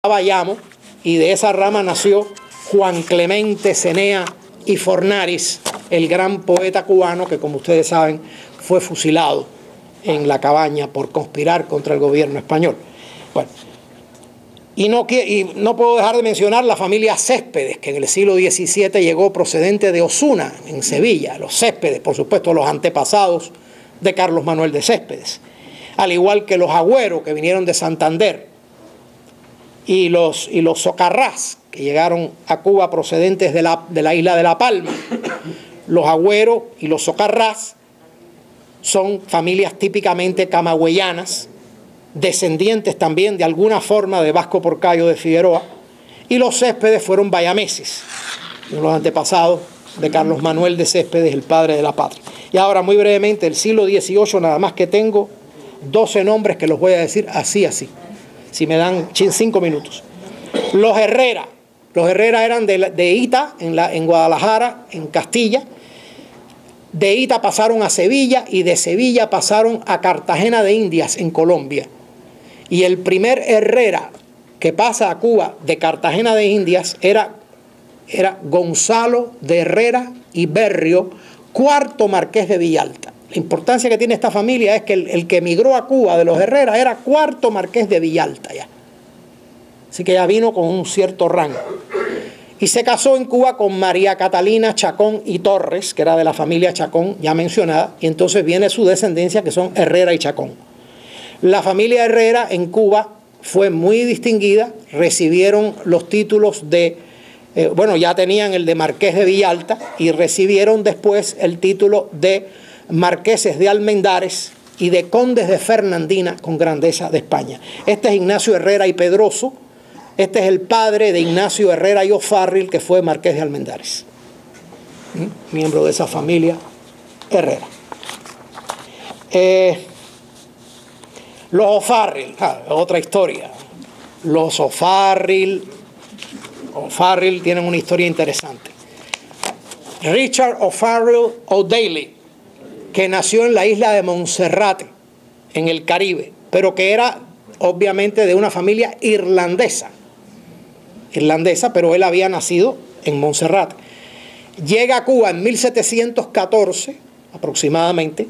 Bayamo, y de esa rama nació Juan Clemente Cenea y Fornaris, el gran poeta cubano que, como ustedes saben, fue fusilado en La Cabaña por conspirar contra el gobierno español. Bueno, y no puedo dejar de mencionar la familia Céspedes, que en el siglo XVII llegó procedente de Osuna, en Sevilla. Los Céspedes, por supuesto, los antepasados de Carlos Manuel de Céspedes. Al igual que los Agüero, que vinieron de Santander, y los Socarrás, que llegaron a Cuba procedentes de la isla de La Palma. Los Agüero y los Socarrás son familias típicamente camagüeyanas, descendientes también de alguna forma de Vasco Porcayo de Figueroa, y los Céspedes fueron bayameses, los antepasados de Carlos Manuel de Céspedes, el padre de la patria. Y ahora, muy brevemente, el siglo XVIII, nada más que tengo 12 nombres que los voy a decir así, si me dan 5 minutos. Los Herrera eran de Ita, en Guadalajara, en Castilla. De Ita pasaron a Sevilla y de Sevilla pasaron a Cartagena de Indias, en Colombia. Y el primer Herrera que pasa a Cuba de Cartagena de Indias era Gonzalo de Herrera y Berrio, cuarto marqués de Villalta. La importancia que tiene esta familia es que el que emigró a Cuba de los Herrera era cuarto marqués de Villalta ya. Así que ya vino con un cierto rango. Y se casó en Cuba con María Catalina Chacón y Torres, que era de la familia Chacón, ya mencionada, y entonces viene su descendencia, que son Herrera y Chacón. La familia Herrera en Cuba fue muy distinguida, recibieron los títulos de, ya tenían el de marqués de Villalta, y recibieron después el título de marqueses de Almendares y de condes de Fernandina con grandeza de España. Este es Ignacio Herrera y Pedroso. Este es el padre de Ignacio Herrera y O'Farrill, que fue marqués de Almendares, miembro de esa familia Herrera. Los O'Farrill, otra historia. Los O'Farrill tienen una historia interesante. Richard O'Farrill O'Daly, que nació en la isla de Monserrate, en el Caribe, pero que era obviamente de una familia irlandesa, pero él había nacido en Monserrate. Llega a Cuba en 1714, aproximadamente,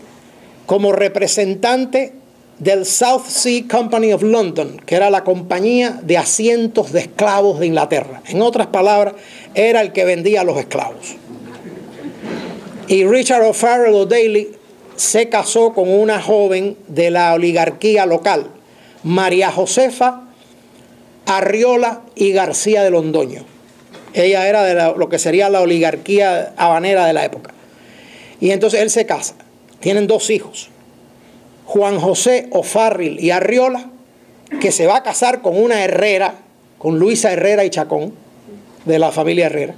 como representante del South Sea Company of London, que era la compañía de asientos de esclavos de Inglaterra. En otras palabras, era el que vendía a los esclavos. Y Richard O'Farrill O'Daly se casó con una joven de la oligarquía local, María Josefa Arriola y García de Londoño. Ella era de lo que sería la oligarquía habanera de la época. Y entonces él se casa. Tienen 2 hijos. Juan José O'Farrill y Arriola, que se va a casar con una Herrera, con Luisa Herrera y Chacón, de la familia Herrera.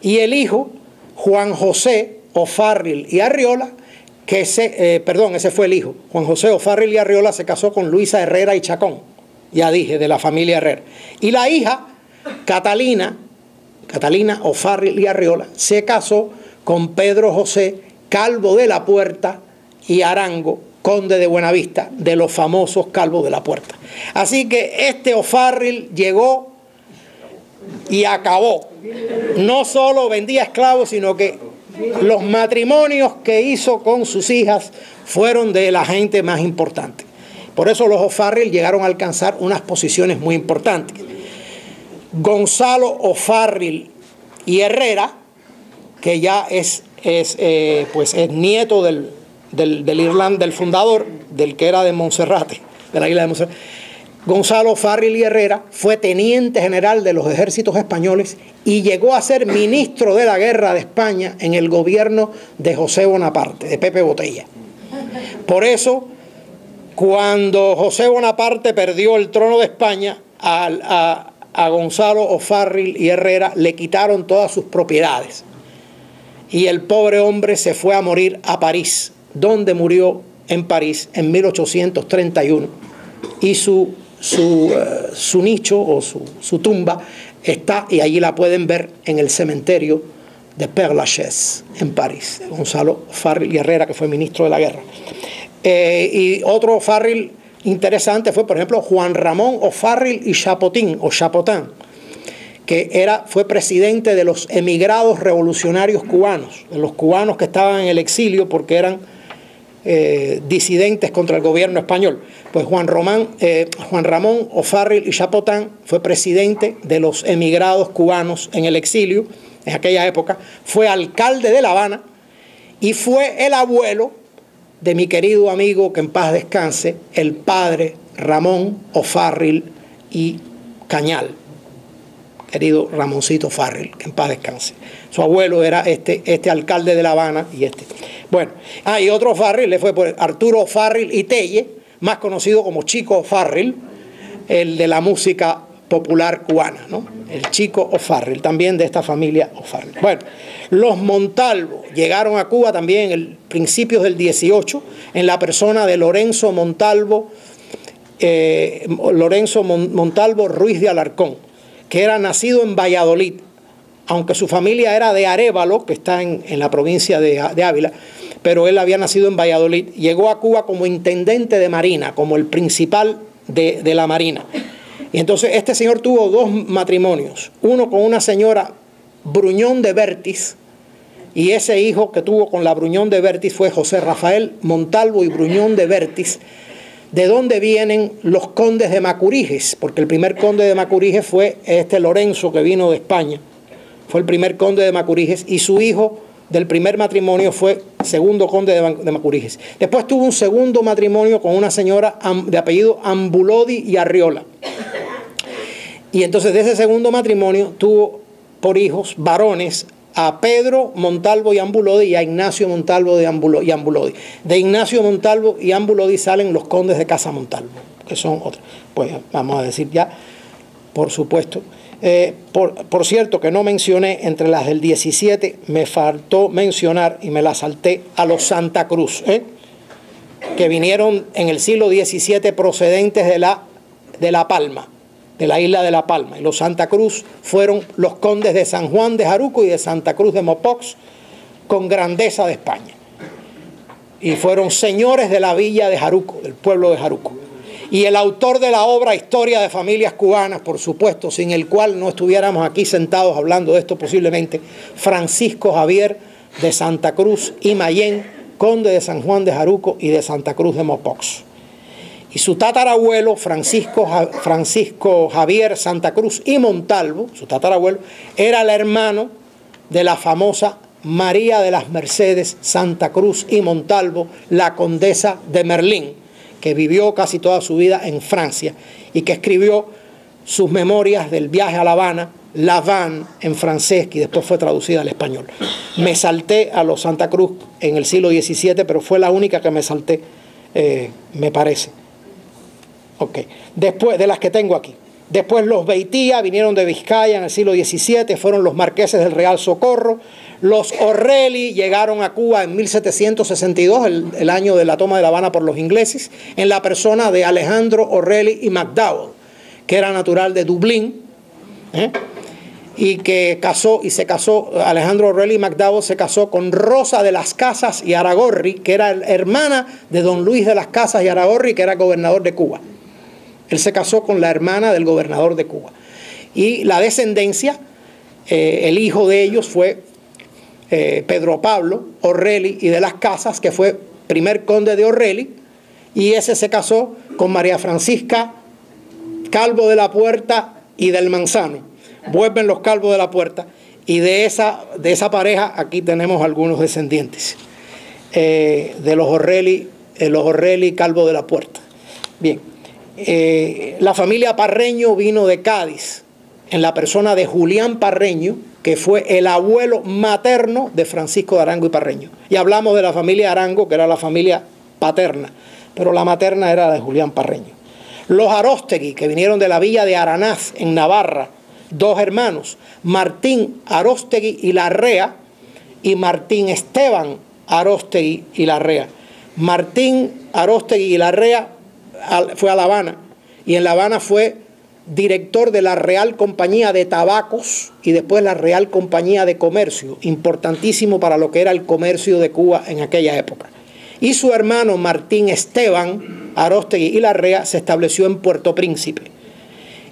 Y el hijo, Juan José O'Farrill y Arriola, ese fue el hijo. Juan José O'Farrill y Arriola se casó con Luisa Herrera y Chacón, ya dije, de la familia Herrera. Y la hija, Catalina O'Farrill y Arriola, se casó con Pedro José Calvo de la Puerta y Arango, conde de Buenavista, de los famosos Calvos de la Puerta. Así que este O'Farrill llegó y acabó. No solo vendía esclavos, sino que los matrimonios que hizo con sus hijas fueron de la gente más importante. Por eso los O'Farrill llegaron a alcanzar unas posiciones muy importantes. Gonzalo O'Farrill y Herrera, que ya es nieto del fundador, del que era de Monserrate, de la isla de Monserrate. Gonzalo O'Farrill y Herrera fue teniente general de los ejércitos españoles y llegó a ser ministro de la guerra de España en el gobierno de José Bonaparte, de Pepe Botella. Por eso, cuando José Bonaparte perdió el trono de España, a Gonzalo O'Farrill y Herrera le quitaron todas sus propiedades. Y el pobre hombre se fue a morir a París, donde murió en París en 1831. Y su nicho o su tumba está, y allí la pueden ver, en el cementerio de Père Lachaise, en París. Gonzalo O'Farrill y Herrera, que fue ministro de la guerra. Y otro O'Farrill interesante fue, por ejemplo, Juan Ramón O'Farrill y Chapotin, que fue presidente de los emigrados revolucionarios cubanos, de los cubanos que estaban en el exilio porque eran disidentes contra el gobierno español. Pues Juan Ramón O'Farrill y Chapotin fue presidente de los emigrados cubanos en el exilio en aquella época, fue alcalde de La Habana y fue el abuelo de mi querido amigo, que en paz descanse, el padre Ramón O'Farrill y Cañal, querido Ramoncito O'Farrill, que en paz descanse. Su abuelo era este alcalde de La Habana y Bueno, y otro O'Farrill le fue por Arturo O'Farrill y Telle, más conocido como Chico O'Farrill, el de la música popular cubana, ¿no? El Chico O'Farrill, también de esta familia O'Farrill. Bueno, los Montalvo llegaron a Cuba también en principios del 18, en la persona de Lorenzo Montalvo Ruiz de Alarcón, que era nacido en Valladolid, aunque su familia era de Arévalo, que está en la provincia de Ávila, pero él había nacido en Valladolid. Llegó a Cuba como intendente de Marina, como el principal de la Marina. Y entonces este señor tuvo dos matrimonios, uno con una señora Bruñón de Bertis, y ese hijo que tuvo con la Bruñón de Bertis fue José Rafael Montalvo y Bruñón de Bertis, de donde vienen los condes de Macuriges, porque el primer conde de Macuriges fue Lorenzo, que vino de España, fue el primer conde de Macuriges, y su hijo del primer matrimonio fue segundo conde de Macuriges. Después tuvo un segundo matrimonio con una señora de apellido Ambulodi y Arriola. Y entonces de ese segundo matrimonio tuvo por hijos varones a Pedro Montalvo y Ambulodi y a Ignacio Montalvo y Ambulodi. De Ignacio Montalvo y Ambulodi salen los condes de Casa Montalvo, que son otros. Pues vamos a decir ya, por supuesto. Por cierto, que no mencioné, entre las del 17, me faltó mencionar, y me la salté, a los Santa Cruz, que vinieron en el siglo XVII procedentes de La Palma, de la isla de La Palma. Y los Santa Cruz fueron los condes de San Juan de Jaruco y de Santa Cruz de Mopox, con grandeza de España. Y fueron señores de la villa de Jaruco, del pueblo de Jaruco. Y el autor de la obra Historia de Familias Cubanas, por supuesto, sin el cual no estuviéramos aquí sentados hablando de esto posiblemente, Francisco Javier de Santa Cruz y Mayén, conde de San Juan de Jaruco y de Santa Cruz de Mopox. Y su tatarabuelo, Francisco Javier Santa Cruz y Montalvo, su tatarabuelo, era el hermano de la famosa María de las Mercedes Santa Cruz y Montalvo, la condesa de Merlín, que vivió casi toda su vida en Francia y que escribió sus memorias del viaje a La Habana, La Havane, en francés, que después fue traducida al español. Me salté a los Santa Cruz en el siglo XVII, pero fue la única que me salté, me parece. Ok, después de las que tengo aquí. Después los Beitía vinieron de Vizcaya en el siglo XVII, fueron los marqueses del Real Socorro. Los O'Reilly llegaron a Cuba en 1762, el año de la toma de La Habana por los ingleses, en la persona de Alejandro O'Reilly y McDowell, que era natural de Dublín, y que se casó, Alejandro O'Reilly y McDowell se casó con Rosa de las Casas y Aragorri, que era hermana de don Luis de las Casas y Aragorri, que era gobernador de Cuba. Él se casó con la hermana del gobernador de Cuba. Y la descendencia, el hijo de ellos fue Pedro Pablo O'Reilly y de las Casas, que fue primer conde de O'Reilly, y ese se casó con María Francisca Calvo de la Puerta y del Manzano. Vuelven los Calvo de la Puerta, y de esa pareja aquí tenemos algunos descendientes de los O'Reilly Calvo de la Puerta. Bien, la familia Parreño vino de Cádiz en la persona de Julián Parreño, que fue el abuelo materno de Francisco de Arango y Parreño. Y hablamos de la familia Arango, que era la familia paterna, pero la materna era la de Julián Parreño. Los Aróstegui, que vinieron de la villa de Aranaz, en Navarra, dos hermanos, Martín Aróstegui y Larrea, y Martín Esteban Aróstegui y Larrea. Martín Aróstegui y Larrea fue a La Habana, y en La Habana fue director de la Real Compañía de Tabacos y después la Real Compañía de Comercio, importantísimo para lo que era el comercio de Cuba en aquella época. y su hermano Martín Esteban Aróstegui y Larrea se estableció en Puerto Príncipe.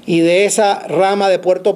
Y de esa rama de Puerto